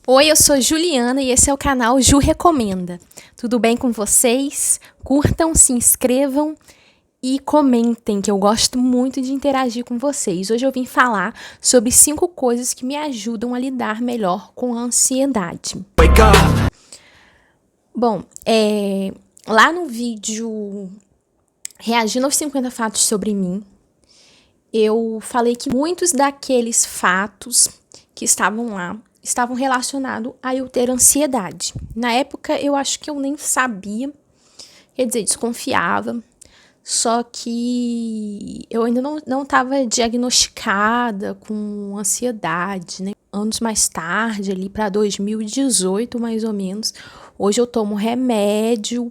Oi, eu sou Juliana e esse é o canal Ju Recomenda. Tudo bem com vocês? Curtam, se inscrevam e comentem, que eu gosto muito de interagir com vocês. Hoje eu vim falar sobre 5 coisas que me ajudam a lidar melhor com a ansiedade. Bom, lá no vídeo Reagindo aos 50 fatos sobre mim, eu falei que muitos daqueles fatos que estavam lá estavam relacionados a eu ter ansiedade. Na época, eu acho que eu nem sabia, quer dizer, desconfiava, só que eu ainda não estava diagnosticada com ansiedade, né? Anos mais tarde, ali para 2018, mais ou menos, hoje eu tomo remédio,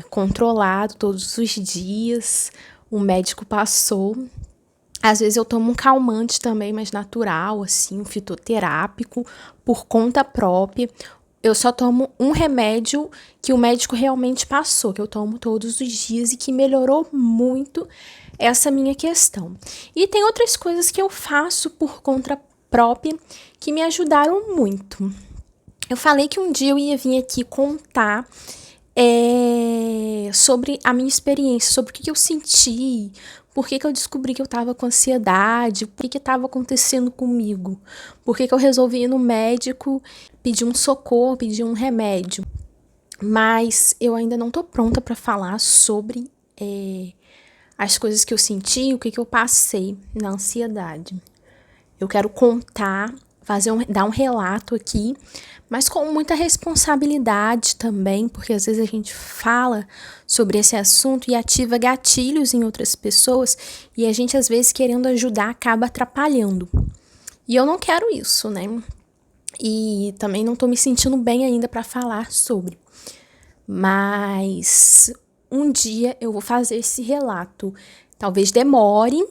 controlado todos os dias, o médico passou. Às vezes eu tomo um calmante também, mais natural, assim, um fitoterápico, por conta própria. Eu só tomo um remédio que o médico realmente passou, que eu tomo todos os dias e que melhorou muito essa minha questão. E tem outras coisas que eu faço por conta própria que me ajudaram muito. Eu falei que um dia eu ia vir aqui contar sobre a minha experiência, sobre o que eu senti, por que eu descobri que eu estava com ansiedade, o que estava acontecendo comigo, por que eu resolvi ir no médico, pedir um socorro, pedir um remédio. Mas eu ainda não tô pronta para falar sobre as coisas que eu senti, o que eu passei na ansiedade. Eu quero contar, dar um relato aqui, mas com muita responsabilidade também, porque às vezes a gente fala sobre esse assunto e ativa gatilhos em outras pessoas e a gente às vezes querendo ajudar acaba atrapalhando. E eu não quero isso, né? E também não tô me sentindo bem ainda para falar sobre. Mas um dia eu vou fazer esse relato. Talvez demore.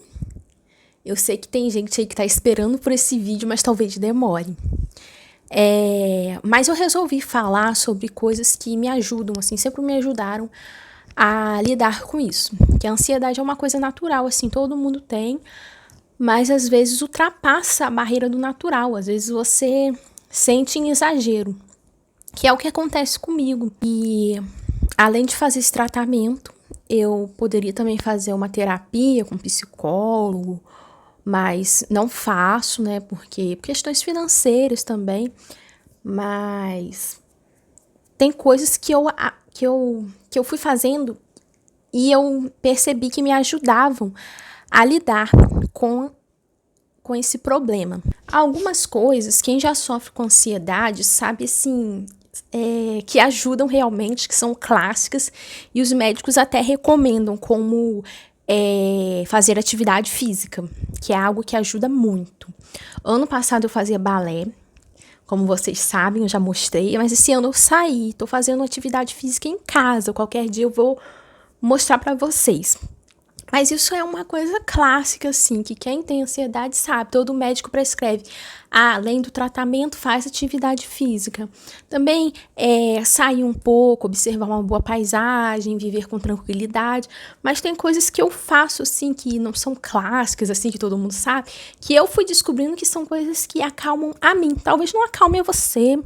Eu sei que tem gente aí que tá esperando por esse vídeo, mas talvez demore. Mas eu resolvi falar sobre coisas que me ajudam, assim, sempre me ajudaram a lidar com isso. Que a ansiedade é uma coisa natural, assim, todo mundo tem, mas às vezes ultrapassa a barreira do natural. Às vezes você sente em exagero, que é o que acontece comigo. E além de fazer esse tratamento, eu poderia também fazer uma terapia com psicólogo, mas não faço, né, porque por questões financeiras também, mas tem coisas que eu fui fazendo e eu percebi que me ajudavam a lidar com esse problema. Algumas coisas, quem já sofre com ansiedade sabe, assim, que ajudam realmente, que são clássicas, e os médicos até recomendam, como fazer atividade física, que é algo que ajuda muito. Ano passado eu fazia balé, como vocês sabem, eu já mostrei, mas esse ano eu saí, tô fazendo atividade física em casa, qualquer dia eu vou mostrar pra vocês. Mas isso é uma coisa clássica, assim, que quem tem ansiedade sabe, todo médico prescreve. Além do tratamento, faz atividade física. Também sair um pouco, observar uma boa paisagem, viver com tranquilidade. Mas tem coisas que eu faço, assim, que não são clássicas, assim, que todo mundo sabe, que eu fui descobrindo que são coisas que acalmam a mim. Talvez não acalme a você,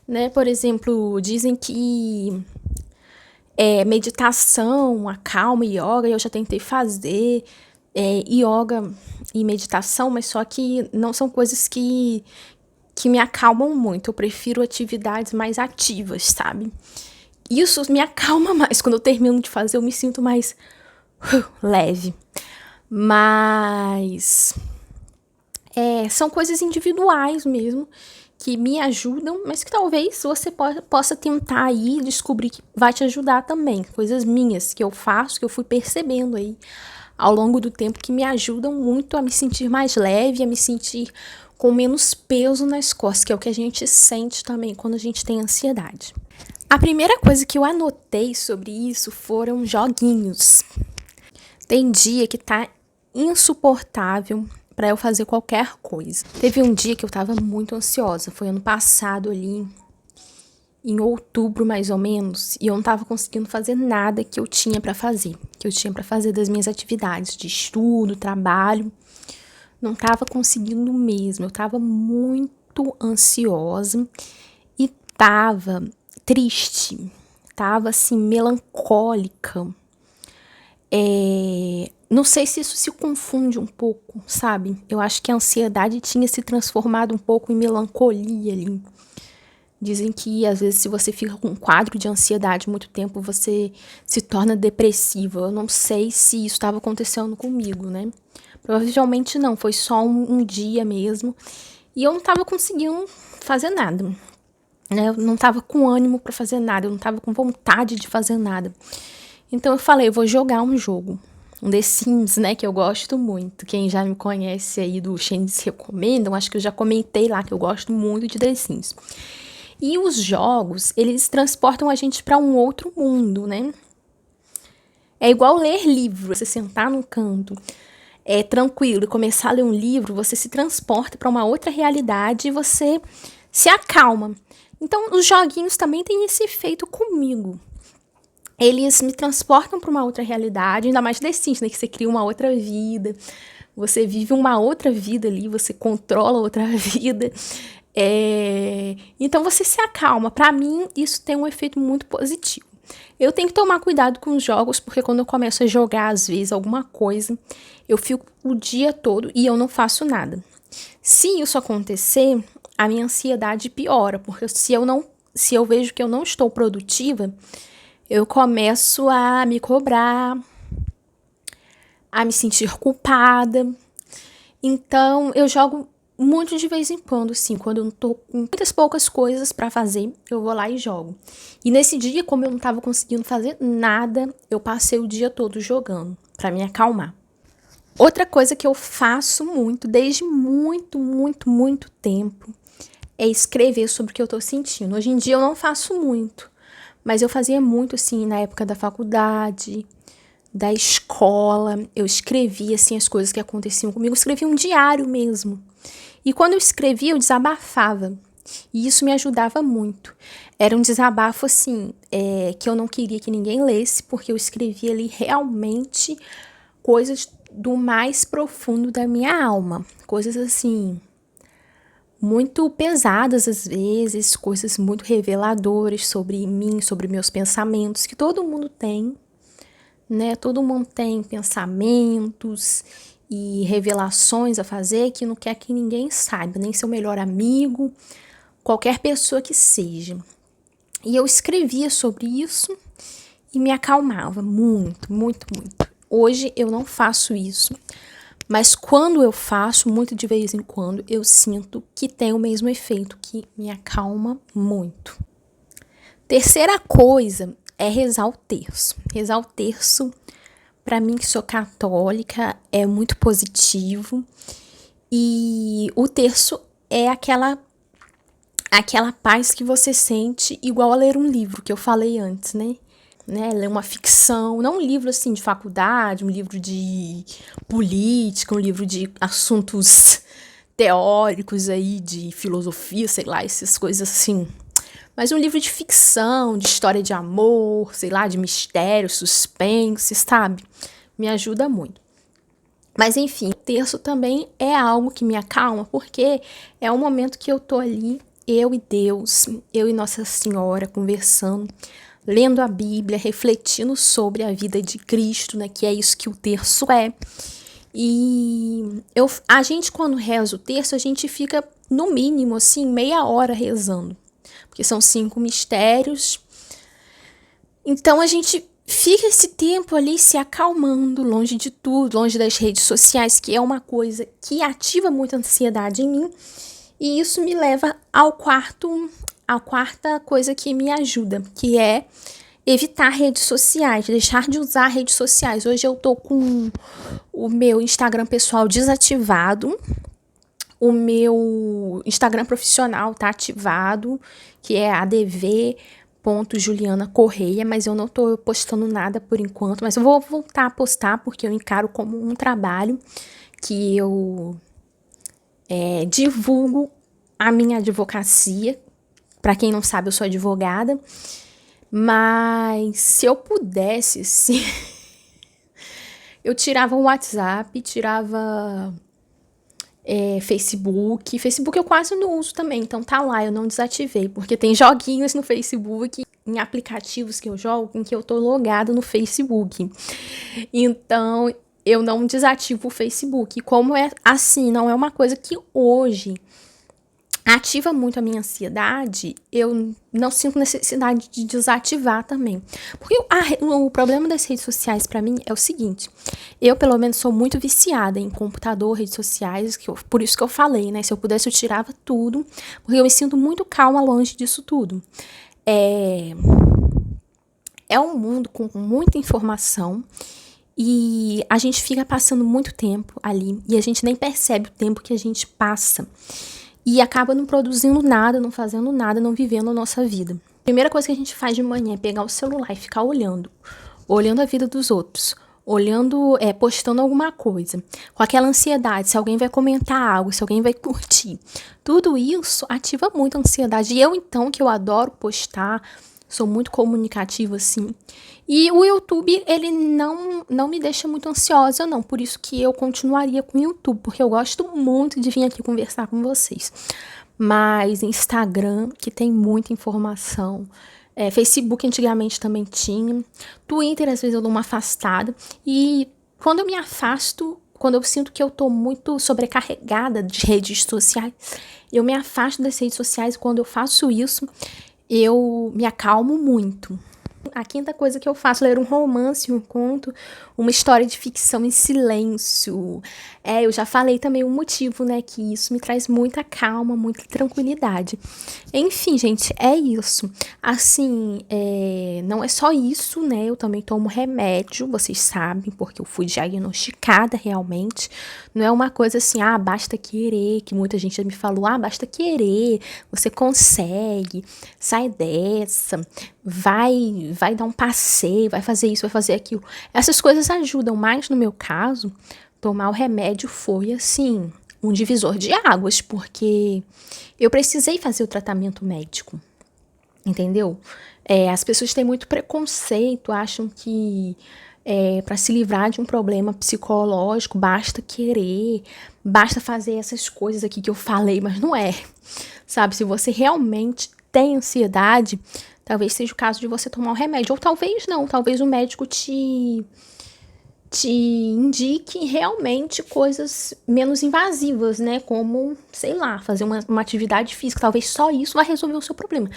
né? Por exemplo, dizem que meditação, acalma, yoga, eu já tentei fazer yoga e meditação, mas só que não são coisas que me acalmam muito. Eu prefiro atividades mais ativas, sabe? Isso me acalma mais. Quando eu termino de fazer, eu me sinto mais leve. Mas são coisas individuais mesmo, que me ajudam, mas que talvez você possa tentar aí descobrir que vai te ajudar também. Coisas minhas que eu faço, que eu fui percebendo aí ao longo do tempo, que me ajudam muito a me sentir mais leve, a me sentir com menos peso nas costas, que é o que a gente sente também quando a gente tem ansiedade. A primeira coisa que eu anotei sobre isso foram joguinhos. Tem dia que tá insuportável para eu fazer qualquer coisa. Teve um dia que eu tava muito ansiosa, foi ano passado ali, em outubro mais ou menos, e eu não tava conseguindo fazer nada que eu tinha para fazer, das minhas atividades de estudo, trabalho, não tava conseguindo mesmo, eu tava muito muito ansiosa e tava triste, tava assim, melancólica. Não sei se isso se confunde um pouco, sabe? Eu acho que a ansiedade tinha se transformado um pouco em melancolia ali. Dizem que, às vezes, se você fica com um quadro de ansiedade muito tempo, você se torna depressiva. Eu não sei se isso estava acontecendo comigo, né? Provavelmente não, foi só um dia mesmo. E eu não estava conseguindo fazer nada, né? Eu não estava com ânimo para fazer nada, eu não estava com vontade de fazer nada. Então eu falei, eu vou jogar um jogo. Um The Sims, né, que eu gosto muito. Quem já me conhece aí do Xênis Recomendam, acho que eu já comentei lá que eu gosto muito de The Sims. E os jogos, eles transportam a gente para um outro mundo, né? É igual ler livro, você sentar num canto, tranquilo e começar a ler um livro, você se transporta para uma outra realidade e você se acalma. Então, os joguinhos também têm esse efeito comigo. Eles me transportam para uma outra realidade, ainda mais The Sims, né? Que você cria uma outra vida, você vive uma outra vida ali, você controla outra vida. Então você se acalma. Para mim, isso tem um efeito muito positivo. Eu tenho que tomar cuidado com os jogos, porque quando eu começo a jogar, às vezes, alguma coisa, eu fico o dia todo e eu não faço nada. Se isso acontecer, a minha ansiedade piora, porque se eu vejo que eu não estou produtiva, eu começo a me cobrar, a me sentir culpada. Então, eu jogo muito de vez em quando, assim, quando eu não tô com muitas poucas coisas pra fazer, eu vou lá e jogo. E nesse dia, como eu não tava conseguindo fazer nada, eu passei o dia todo jogando, pra me acalmar. Outra coisa que eu faço muito, desde muito, muito, muito tempo, é escrever sobre o que eu tô sentindo. Hoje em dia eu não faço muito, mas eu fazia muito, assim, na época da faculdade, da escola. Eu escrevia, assim, as coisas que aconteciam comigo. Eu escrevia um diário mesmo. E quando eu escrevia, eu desabafava. E isso me ajudava muito. Era um desabafo, assim, que eu não queria que ninguém lesse, porque eu escrevia ali realmente coisas do mais profundo da minha alma. Coisas, assim, muito pesadas às vezes, coisas muito reveladoras sobre mim, sobre meus pensamentos, que todo mundo tem, né? Todo mundo tem pensamentos e revelações a fazer que não quer que ninguém saiba, nem seu melhor amigo, qualquer pessoa que seja. E eu escrevia sobre isso e me acalmava muito, muito, muito. Hoje eu não faço isso, mas quando eu faço, muito de vez em quando, eu sinto que tem o mesmo efeito, que me acalma muito. Terceira coisa é rezar o terço. Rezar o terço, para mim que sou católica, é muito positivo. E o terço é aquela paz que você sente igual a ler um livro, que eu falei antes, né? Ler uma ficção, não um livro assim de faculdade, um livro de política, um livro de assuntos teóricos aí, de filosofia, sei lá, essas coisas assim. Mas um livro de ficção, de história de amor, sei lá, de mistério, suspense, sabe? Me ajuda muito. Mas enfim, o terço também é algo que me acalma, porque é um momento que eu tô ali, eu e Deus, eu e Nossa Senhora conversando, lendo a Bíblia, refletindo sobre a vida de Cristo, né, que é isso que o terço é. E a gente, quando reza o terço, a gente fica, no mínimo, assim, meia hora rezando. Porque são 5 mistérios. Então, a gente fica esse tempo ali se acalmando, longe de tudo, longe das redes sociais, que é uma coisa que ativa muita ansiedade em mim. E isso me leva à quarta coisa que me ajuda, que é evitar redes sociais, deixar de usar redes sociais. Hoje eu tô com o meu Instagram pessoal desativado, o meu Instagram profissional tá ativado, que é adv.juliana Correia, mas eu não tô postando nada por enquanto, mas eu vou voltar a postar porque eu encaro como um trabalho que eu divulgo a minha advocacia. Para quem não sabe, eu sou advogada, mas se eu pudesse, eu tirava o WhatsApp, tirava Facebook. Facebook eu quase não uso também, então tá lá, eu não desativei, porque tem joguinhos no Facebook, em aplicativos que eu jogo, em que eu tô logado no Facebook. Então, eu não desativo o Facebook. Como é assim, não é uma coisa que hoje ativa muito a minha ansiedade, eu não sinto necessidade de desativar também. Porque o problema das redes sociais pra mim é o seguinte, eu pelo menos sou muito viciada em computador, redes sociais, por isso que eu falei, né, se eu pudesse eu tirava tudo, porque eu me sinto muito calma longe disso tudo. É um mundo com muita informação e a gente fica passando muito tempo ali e a gente nem percebe o tempo que a gente passa. E acaba não produzindo nada, não fazendo nada, não vivendo a nossa vida. A primeira coisa que a gente faz de manhã é pegar o celular e ficar olhando a vida dos outros, olhando, postando alguma coisa, com aquela ansiedade, se alguém vai comentar algo, se alguém vai curtir. Tudo isso ativa muito a ansiedade. E eu, então, que eu adoro postar, sou muito comunicativa, assim. E o YouTube, ele não me deixa muito ansiosa, não. Por isso que eu continuaria com o YouTube, porque eu gosto muito de vir aqui conversar com vocês. Mas Instagram, que tem muita informação. Facebook antigamente também tinha. Twitter, às vezes eu dou uma afastada. E quando eu me afasto, quando eu sinto que eu tô muito sobrecarregada de redes sociais, eu me afasto das redes sociais e quando eu faço isso, eu me acalmo muito. A quinta coisa que eu faço é ler um romance, um conto, uma história de ficção em silêncio. Eu já falei também o motivo, né, que isso me traz muita calma, muita tranquilidade. Enfim, gente, é isso. Assim, não é só isso, né, eu também tomo remédio, vocês sabem, porque eu fui diagnosticada realmente. Não é uma coisa assim, basta querer, que muita gente já me falou, basta querer, você consegue, sai dessa, vai dar um passeio, vai fazer isso, vai fazer aquilo. Essas coisas ajudam, mas no meu caso, tomar o remédio foi assim, um divisor de águas, porque eu precisei fazer o tratamento médico, entendeu? As pessoas têm muito preconceito, acham que para se livrar de um problema psicológico basta querer, basta fazer essas coisas aqui que eu falei, mas não é. Sabe, se você realmente tem ansiedade, talvez seja o caso de você tomar um remédio, ou talvez não, talvez o médico te indique realmente coisas menos invasivas, né? Como, sei lá, fazer uma atividade física. Talvez só isso vai resolver o seu problema.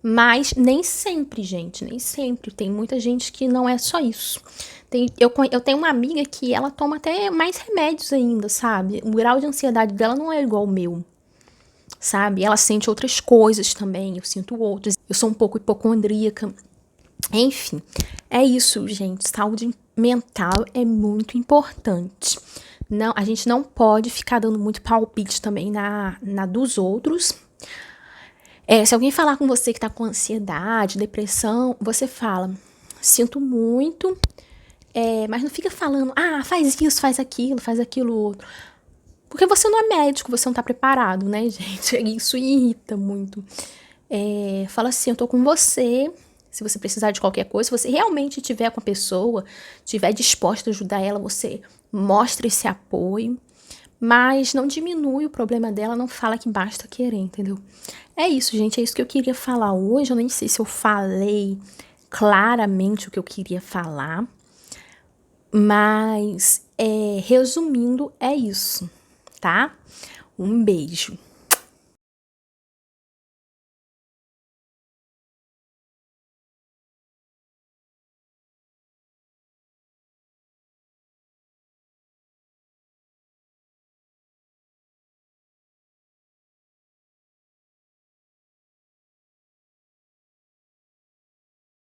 Mas nem sempre, gente, nem sempre. Tem muita gente que não é só isso. Eu tenho uma amiga que ela toma até mais remédios ainda, sabe? O grau de ansiedade dela não é igual ao meu, sabe? Ela sente outras coisas também, eu sinto outras. Eu sou um pouco hipocondríaca. Enfim, é isso, gente. Saúde mental é muito importante. Não, a gente não pode ficar dando muito palpite também na dos outros. Se alguém falar com você que tá com ansiedade, depressão, você fala, sinto muito, mas não fica falando, faz isso, faz aquilo outro. Porque você não é médico, você não tá preparado, né, gente? Isso irrita muito. Fala assim, eu tô com você, se você precisar de qualquer coisa, se você realmente estiver com a pessoa, estiver disposta a ajudar ela, você mostra esse apoio, mas não diminui o problema dela, não fala que basta querer, entendeu? É isso, gente, é isso que eu queria falar hoje. Eu nem sei se eu falei claramente o que eu queria falar, mas resumindo, é isso, tá? Um beijo.